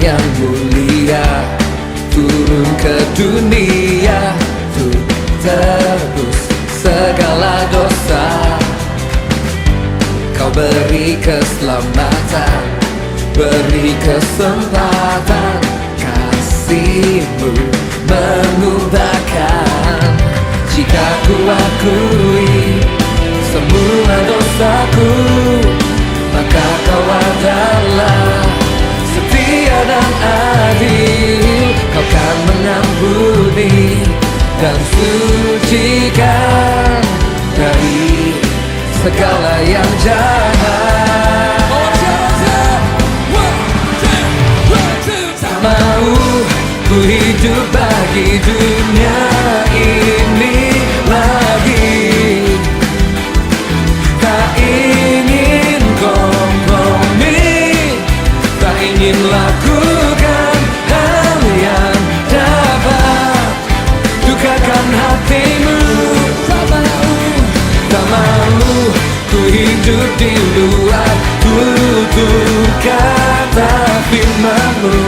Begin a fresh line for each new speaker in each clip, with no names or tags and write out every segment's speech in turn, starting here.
yang mulia turun ke dunia untuk tebus segala dosa. Kau beri keselamatan, beri kesempatan, kasih-Mu mengubahkan. Jika ku akui semua dosaku, maka Kau adalah setia dan adil. Kau kan mengampuni dan sucikan dari segala yang jahat. Tak mau ku hidup bagi dunia ini lagi. Tak ingin kompromi, tak ingin lakukan hal yang dapat dukakan hatimu. Tak mau ku hidup di luar tutur kata firman-Mu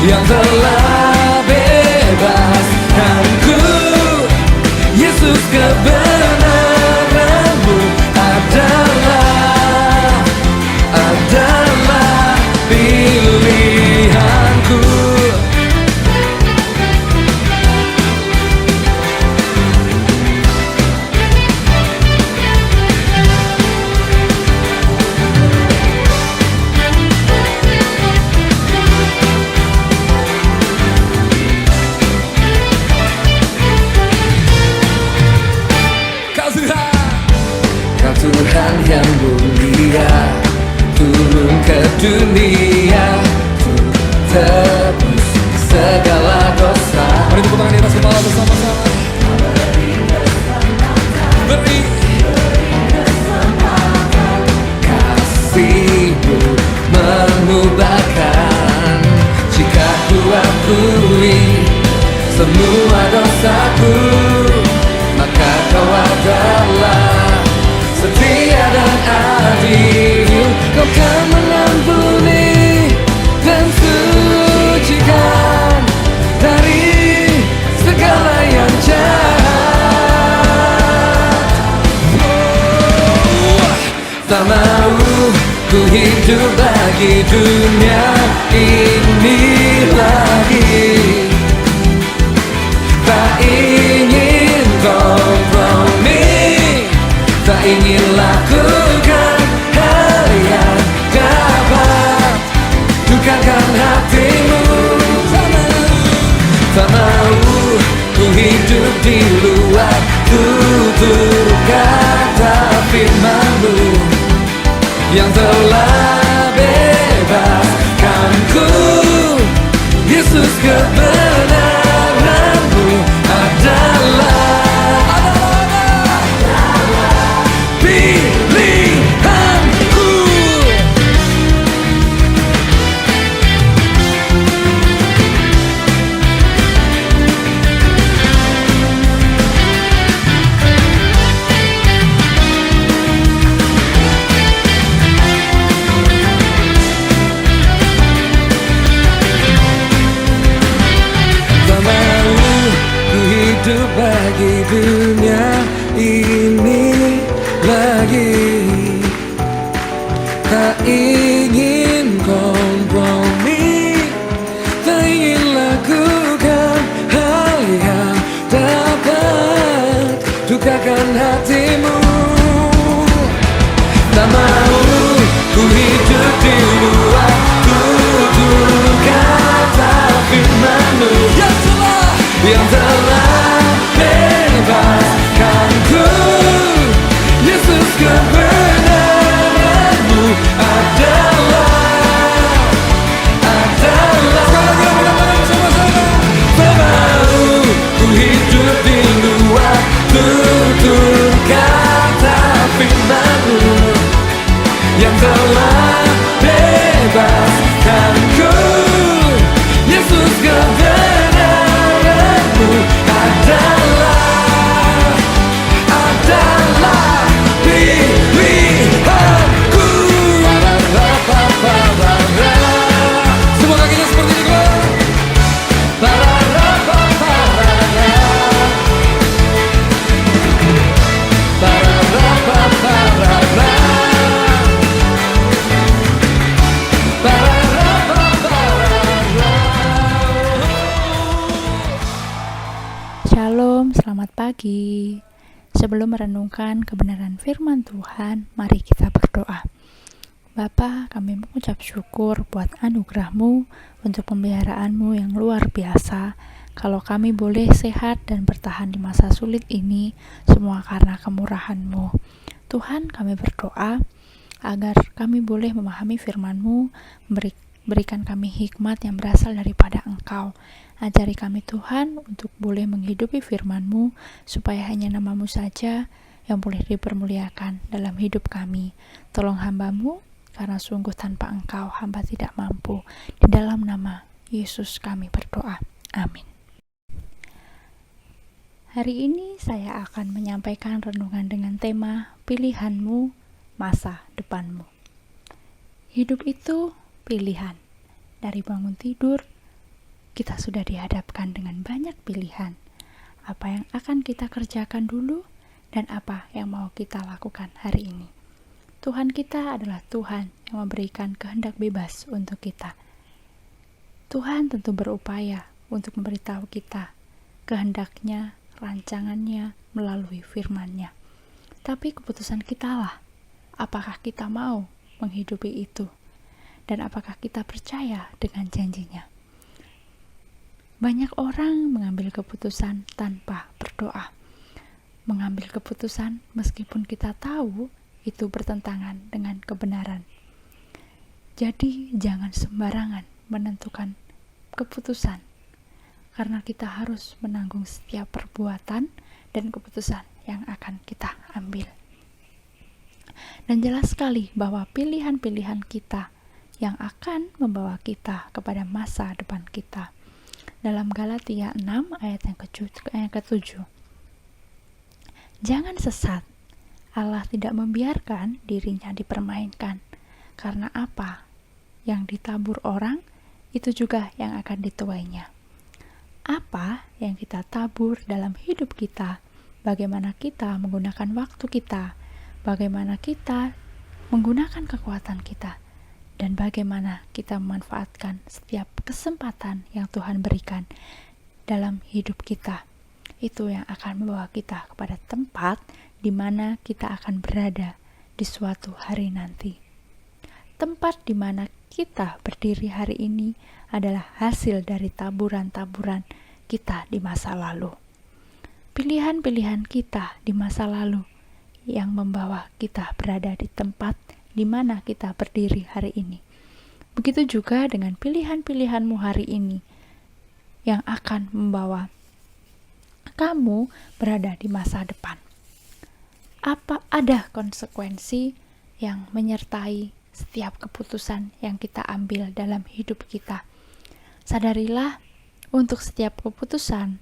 yang telah bebaskanku. Yesus, kebenaran-Mu adalah pilihanku. Tuhan yang mulia turun ke dunia untuk tebus segala dosa. Mari tepuk tangan di atas kepala bersama-sama. Beri kesempatan, kasih-Mu mengubahkan. Jika ku akui semua dosaku, maka Kau adalah setia dan adil. Kau kan mengampuni dan sucikan dari segala yang jahat. Tak mau ku hidup bagi dunia ini lagi. Tak ingin kompromi, tak ingin lakukan hal yang dapat dukakan hatimu. Tak mau ku hidup di luar tutur kata firman-Mu yang telah bebaskanku. Yesus, kebenaran-Mu adalah pilihanku. Tak mau ku hidup bagi dunia ini lagi. Tak ingin kompromi, tak ingin lakukan hal yang dapat dukakan hatimu. Tak mau ku hidup di luar tutur kata firman-Mu yang telah bebaskanku. Yesus, kebenaran-Mu adalah tak mau ku hidup di luar tutur kata firman-Mu yang telah bebaskanku. Yesus, kebenaran-Mu adalah
Shalom, selamat pagi. Sebelum merenungkan kebenaran firman Tuhan, mari kita berdoa. Bapa, kami mengucap syukur buat anugerah-Mu untuk pemeliharaan-Mu yang luar biasa. Kalau kami boleh sehat dan bertahan di masa sulit ini, semua karena kemurahan-Mu. Tuhan, kami berdoa agar kami boleh memahami firman-Mu, berikan kami hikmat yang berasal daripada Engkau. Ajari kami Tuhan untuk boleh menghidupi firman-Mu, supaya hanya nama-Mu saja yang boleh dipermuliakan dalam hidup kami. Tolong hamba-Mu, karena sungguh tanpa Engkau hamba tidak mampu. Di dalam nama Yesus kami berdoa. Amin. Hari ini saya akan menyampaikan renungan dengan tema pilihan-Mu, masa depan-Mu. Hidup itu pilihan. Dari bangun tidur, kita sudah dihadapkan dengan banyak pilihan. Apa yang akan kita kerjakan dulu dan apa yang mau kita lakukan hari ini. Tuhan kita adalah Tuhan yang memberikan kehendak bebas untuk kita. Tuhan tentu berupaya untuk memberitahu kita kehendaknya, rancangannya melalui firman-Nya. Tapi keputusan kita lah, apakah kita mau menghidupi itu dan apakah kita percaya dengan janjinya. Banyak orang mengambil keputusan tanpa berdoa. Mengambil keputusan meskipun kita tahu itu bertentangan dengan kebenaran. Jadi jangan sembarangan menentukan keputusan, karena kita harus menanggung setiap perbuatan dan keputusan yang akan kita ambil. Dan jelas sekali bahwa pilihan-pilihan kita yang akan membawa kita kepada masa depan kita. Dalam Galatia 6 ayat yang ke-7. Jangan sesat. Allah tidak membiarkan dirinya dipermainkan. Karena apa? Yang ditabur orang, itu juga yang akan dituainya. Apa yang kita tabur dalam hidup kita, bagaimana kita menggunakan waktu kita, bagaimana kita menggunakan kekuatan kita, dan bagaimana kita memanfaatkan setiap kesempatan yang Tuhan berikan dalam hidup kita. Itu yang akan membawa kita kepada tempat di mana kita akan berada di suatu hari nanti. Tempat di mana kita berdiri hari ini adalah hasil dari taburan-taburan kita di masa lalu. Pilihan-pilihan kita di masa lalu yang membawa kita berada di tempat di mana kita berdiri hari ini. Begitu juga dengan pilihan-pilihanmu hari ini yang akan membawa kamu berada di masa depan. Apa ada konsekuensi yang menyertai setiap keputusan yang kita ambil dalam hidup kita? Sadarilah, untuk setiap keputusan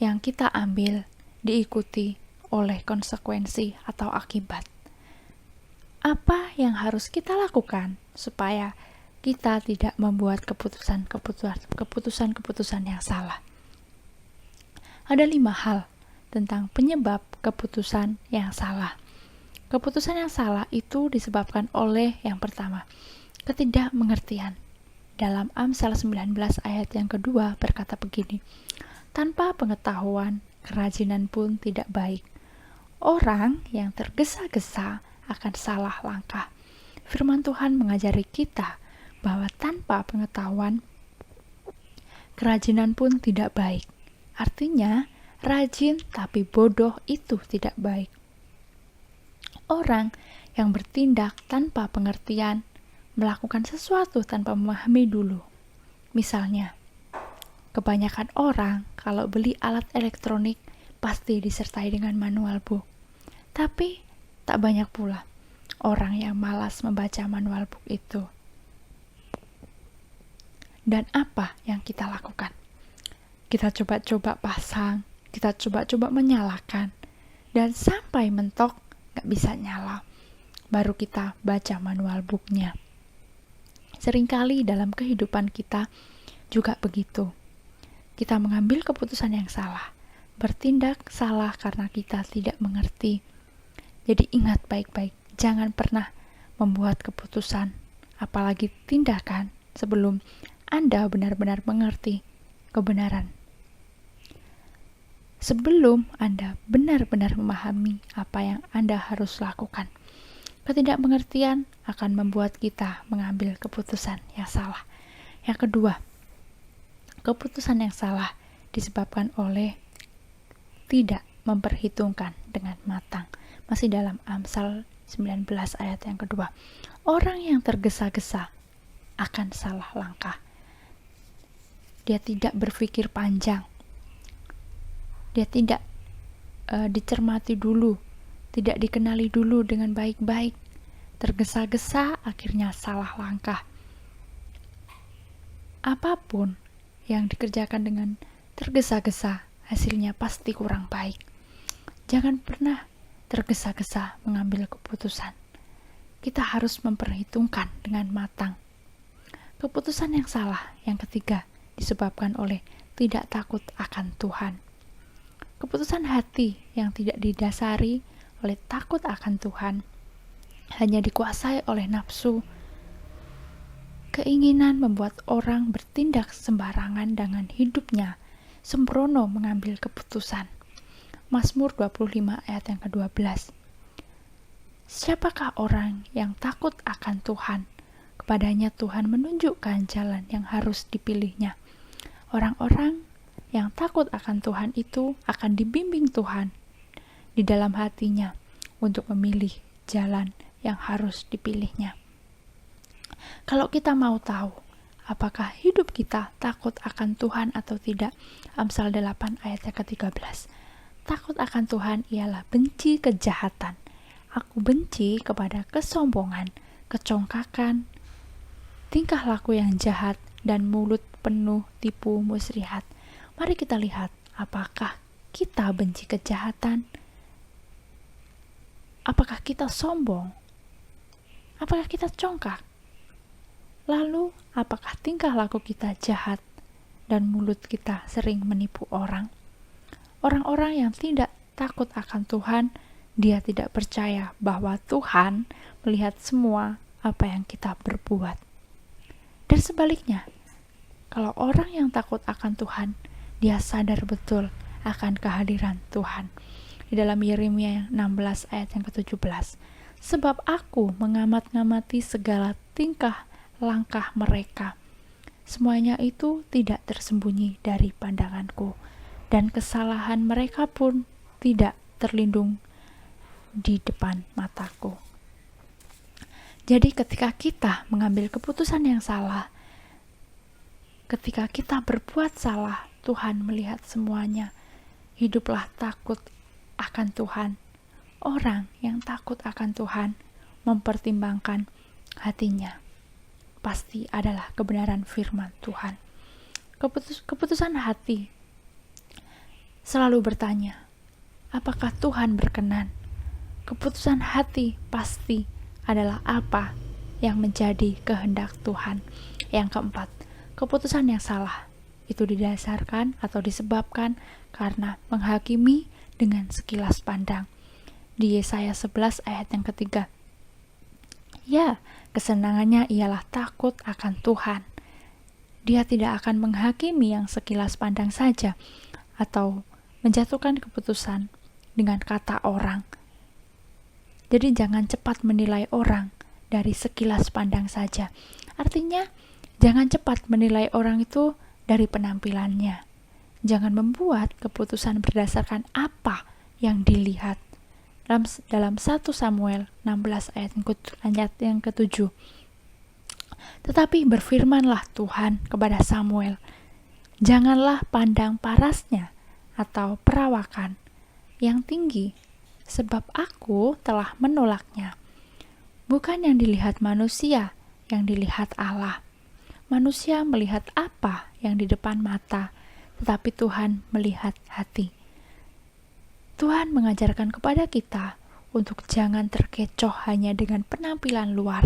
yang kita ambil diikuti oleh konsekuensi atau akibat. Apa yang harus kita lakukan supaya kita tidak membuat keputusan yang salah? Ada 5 hal tentang penyebab keputusan yang salah. Keputusan yang salah itu disebabkan oleh yang pertama, ketidakmengertian. Dalam Amsal 19 ayat yang kedua berkata begini, tanpa pengetahuan, kerajinan pun tidak baik. Orang yang tergesa-gesa akan salah langkah. Firman Tuhan mengajari kita bahwa tanpa pengetahuan, kerajinan pun tidak baik. Artinya, rajin tapi bodoh itu tidak baik. Orang yang bertindak tanpa pengertian, melakukan sesuatu tanpa memahami dulu. Misalnya, kebanyakan orang kalau beli alat elektronik pasti disertai dengan manual book. Tapi tak banyak pula orang yang malas membaca manual book itu. Dan apa yang kita lakukan? Kita coba-coba pasang, kita coba-coba menyalakan, dan sampai mentok gak bisa nyala. Baru kita baca manual booknya. Seringkali dalam kehidupan kita juga begitu. Kita mengambil keputusan yang salah, bertindak salah karena kita tidak mengerti. Jadi ingat baik-baik, jangan pernah membuat keputusan, apalagi tindakan, sebelum Anda benar-benar mengerti kebenaran. sebelum Anda benar-benar memahami apa yang Anda harus lakukan. Ketidakmengertian akan membuat kita mengambil keputusan yang salah. Yang kedua, keputusan yang salah disebabkan oleh tidak memperhitungkan dengan matang. Masih dalam Amsal 19 ayat yang kedua. Orang yang tergesa-gesa akan salah langkah. Dia tidak berpikir panjang. Dia tidak dicermati dulu, tidak dikenali dulu dengan baik-baik. Tergesa-gesa akhirnya salah langkah. Apapun yang dikerjakan dengan tergesa-gesa, hasilnya pasti kurang baik. Jangan pernah tergesa-gesa mengambil keputusan. Kita harus memperhitungkan dengan matang. Keputusan yang salah, yang ketiga, disebabkan oleh tidak takut akan Tuhan. Keputusan hati yang tidak didasari oleh takut akan Tuhan, hanya dikuasai oleh nafsu, keinginan membuat orang bertindak sembarangan dengan hidupnya, sembrono mengambil keputusan. Mazmur 25 ayat yang ke-12. Siapakah orang yang takut akan Tuhan? Kepadanya Tuhan menunjukkan jalan yang harus dipilihnya. Orang-orang yang takut akan Tuhan itu akan dibimbing Tuhan di dalam hatinya untuk memilih jalan yang harus dipilihnya. Kalau kita mau tahu apakah hidup kita takut akan Tuhan atau tidak, Amsal 8 ayat yang ke-13. Takut akan Tuhan ialah benci kejahatan. Aku benci kepada kesombongan, kecongkakan, tingkah laku yang jahat, dan mulut penuh tipu muslihat. Mari kita lihat apakah kita benci kejahatan, apakah kita sombong, apakah kita congkak, lalu apakah tingkah laku kita jahat dan mulut kita sering menipu orang. Orang-orang yang tidak takut akan Tuhan, dia tidak percaya bahwa Tuhan melihat semua apa yang kita berbuat. Dan sebaliknya, kalau orang yang takut akan Tuhan, dia sadar betul akan kehadiran Tuhan. Di dalam Yeremia 16 ayat yang ke-17, sebab aku mengamat-ngamati segala tingkah langkah mereka. Semuanya itu tidak tersembunyi dari pandanganku, dan kesalahan mereka pun tidak terlindung di depan mataku. Jadi ketika kita mengambil keputusan yang salah, ketika kita berbuat salah, Tuhan melihat semuanya. Hiduplah takut akan Tuhan. Orang yang takut akan Tuhan mempertimbangkan hatinya. Pasti adalah kebenaran firman Tuhan. Keputusan hati selalu bertanya, apakah Tuhan berkenan? Keputusan hati pasti adalah apa yang menjadi kehendak Tuhan. Yang keempat, keputusan yang salah itu didasarkan atau disebabkan karena menghakimi dengan sekilas pandang. Di Yesaya 11 ayat yang ketiga, ya, kesenangannya ialah takut akan Tuhan. Dia tidak akan menghakimi yang sekilas pandang saja atau menjatuhkan keputusan dengan kata orang. Jadi jangan cepat menilai orang dari sekilas pandang saja. Artinya, jangan cepat menilai orang itu dari penampilannya. Jangan membuat keputusan berdasarkan apa yang dilihat. Dalam 1 Samuel 16 ayat yang ke-7. Tetapi berfirmanlah Tuhan kepada Samuel, janganlah pandang parasnya atau perawakan yang tinggi, sebab aku telah menolaknya. Bukan yang dilihat manusia, yang dilihat Allah. Manusia melihat apa yang di depan mata, tetapi Tuhan melihat hati. Tuhan mengajarkan kepada kita untuk jangan terkecoh hanya dengan penampilan luar.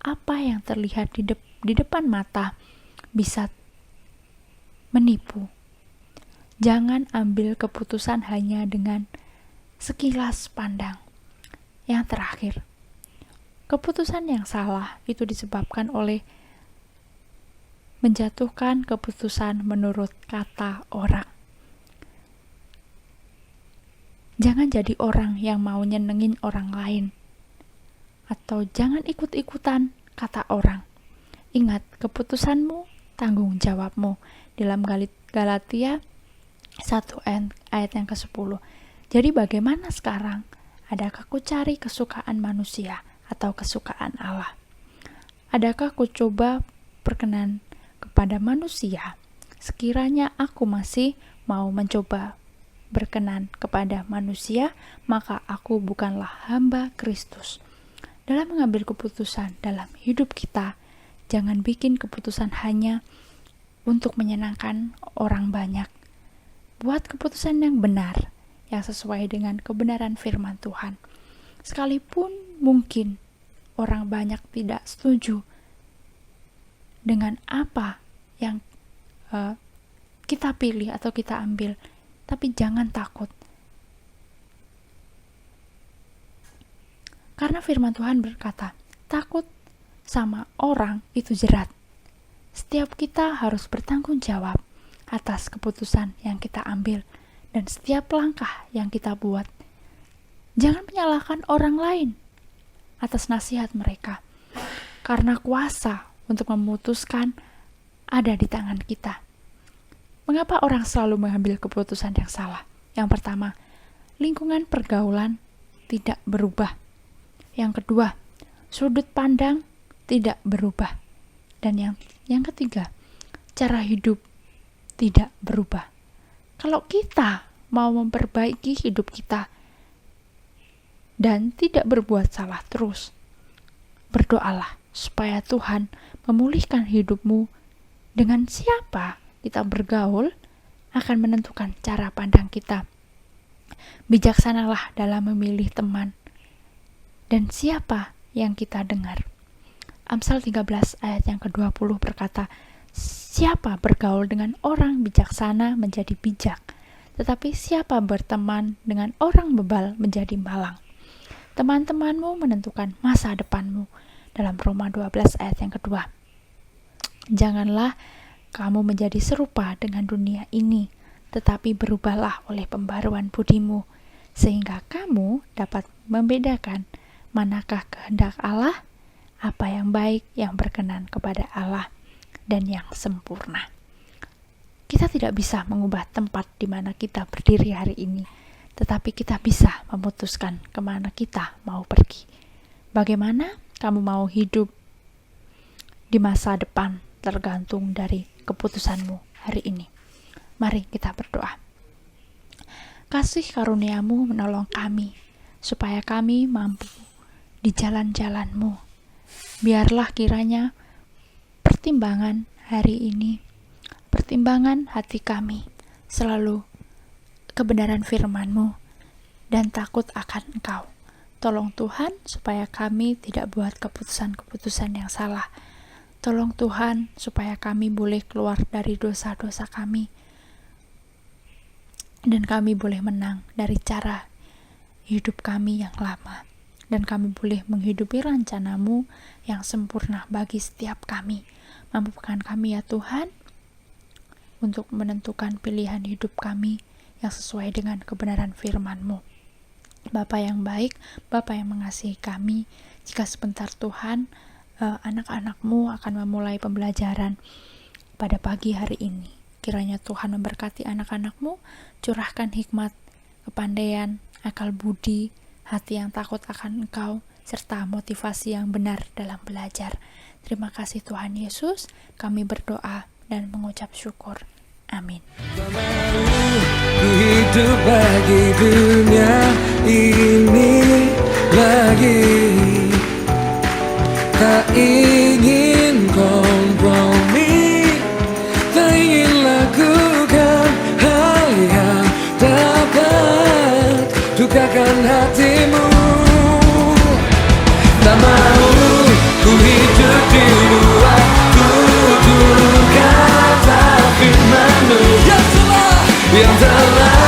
Apa yang terlihat di depan mata bisa menipu. Jangan ambil keputusan hanya dengan sekilas pandang. Yang terakhir, keputusan yang salah itu disebabkan oleh menjatuhkan keputusan menurut kata orang. Jangan jadi orang yang mau nyenengin orang lain. Atau jangan ikut-ikutan kata orang. Ingat, keputusanmu, tanggung jawabmu. Dalam Galatia 1 ayat yang ke-10. Jadi bagaimana sekarang? Adakah ku cari kesukaan manusia atau kesukaan Allah? Adakah ku coba berkenan kepada manusia? Sekiranya aku masih mau mencoba berkenan kepada manusia, maka aku bukanlah hamba Kristus. Dalam mengambil keputusan dalam hidup kita, jangan bikin keputusan hanya untuk menyenangkan orang banyak. Buat keputusan yang benar, yang sesuai dengan kebenaran firman Tuhan. Sekalipun mungkin orang banyak tidak setuju dengan apa yang kita pilih atau kita ambil, tapi jangan takut. Karena firman Tuhan berkata, takut sama orang itu jerat. Setiap kita harus bertanggung jawab atas keputusan yang kita ambil dan setiap langkah yang kita buat. Jangan menyalahkan orang lain atas nasihat mereka, karena kuasa untuk memutuskan ada di tangan kita. Mengapa orang selalu mengambil keputusan yang salah? Yang pertama, lingkungan pergaulan tidak berubah. Yang kedua, sudut pandang tidak berubah. Dan yang ketiga, cara hidup tidak berubah. Kalau kita mau memperbaiki hidup kita dan tidak berbuat salah terus, berdoalah supaya Tuhan memulihkan hidupmu. Dengan siapa kita bergaul akan menentukan cara pandang kita. Bijaksanalah dalam memilih teman dan siapa yang kita dengar. Amsal 13 ayat yang ke-20 berkata, siapa bergaul dengan orang bijaksana menjadi bijak, tetapi siapa berteman dengan orang bebal menjadi malang. Teman-temanmu menentukan masa depanmu. Dalam Roma 12 ayat yang kedua. Janganlah kamu menjadi serupa dengan dunia ini, tetapi berubahlah oleh pembaruan budimu, sehingga kamu dapat membedakan manakah kehendak Allah, apa yang baik, yang berkenan kepada Allah, dan yang sempurna. Kita tidak bisa mengubah tempat di mana kita berdiri hari ini, tetapi kita bisa memutuskan kemana kita mau pergi. Bagaimana kamu mau hidup di masa depan tergantung dari keputusanmu hari ini. Mari kita berdoa. Kasih karuniamu menolong kami, supaya kami mampu di jalan-jalan-mu. Biarlah kiranya pertimbangan hari ini, pertimbangan hati kami, selalu kebenaran firman-mu dan takut akan Engkau. Tolong Tuhan supaya kami tidak buat keputusan-keputusan yang salah. Tolong Tuhan supaya kami boleh keluar dari dosa-dosa kami. Dan kami boleh menang dari cara hidup kami yang lama. Dan kami boleh menghidupi rencana-Mu yang sempurna bagi setiap kami. Mampukan kami ya Tuhan untuk menentukan pilihan hidup kami yang sesuai dengan kebenaran firman-Mu. Bapa yang baik, Bapa yang mengasihi kami, jika sebentar Tuhan anak-anak-Mu akan memulai pembelajaran pada pagi hari ini. Kiranya Tuhan memberkati anak-anak-Mu, curahkan hikmat, kepandaian, akal budi, hati yang takut akan Engkau, serta motivasi yang benar dalam belajar. Terima kasih Tuhan Yesus, kami berdoa dan mengucap syukur. Amin.
Ku hidup bagi dunia ini lagi, tak ingin kompromi, tak ingin lakukan hal yang dapat dukakan hatimu. Tak mau ku hidup di luar tutur kata firman-Mu yang telah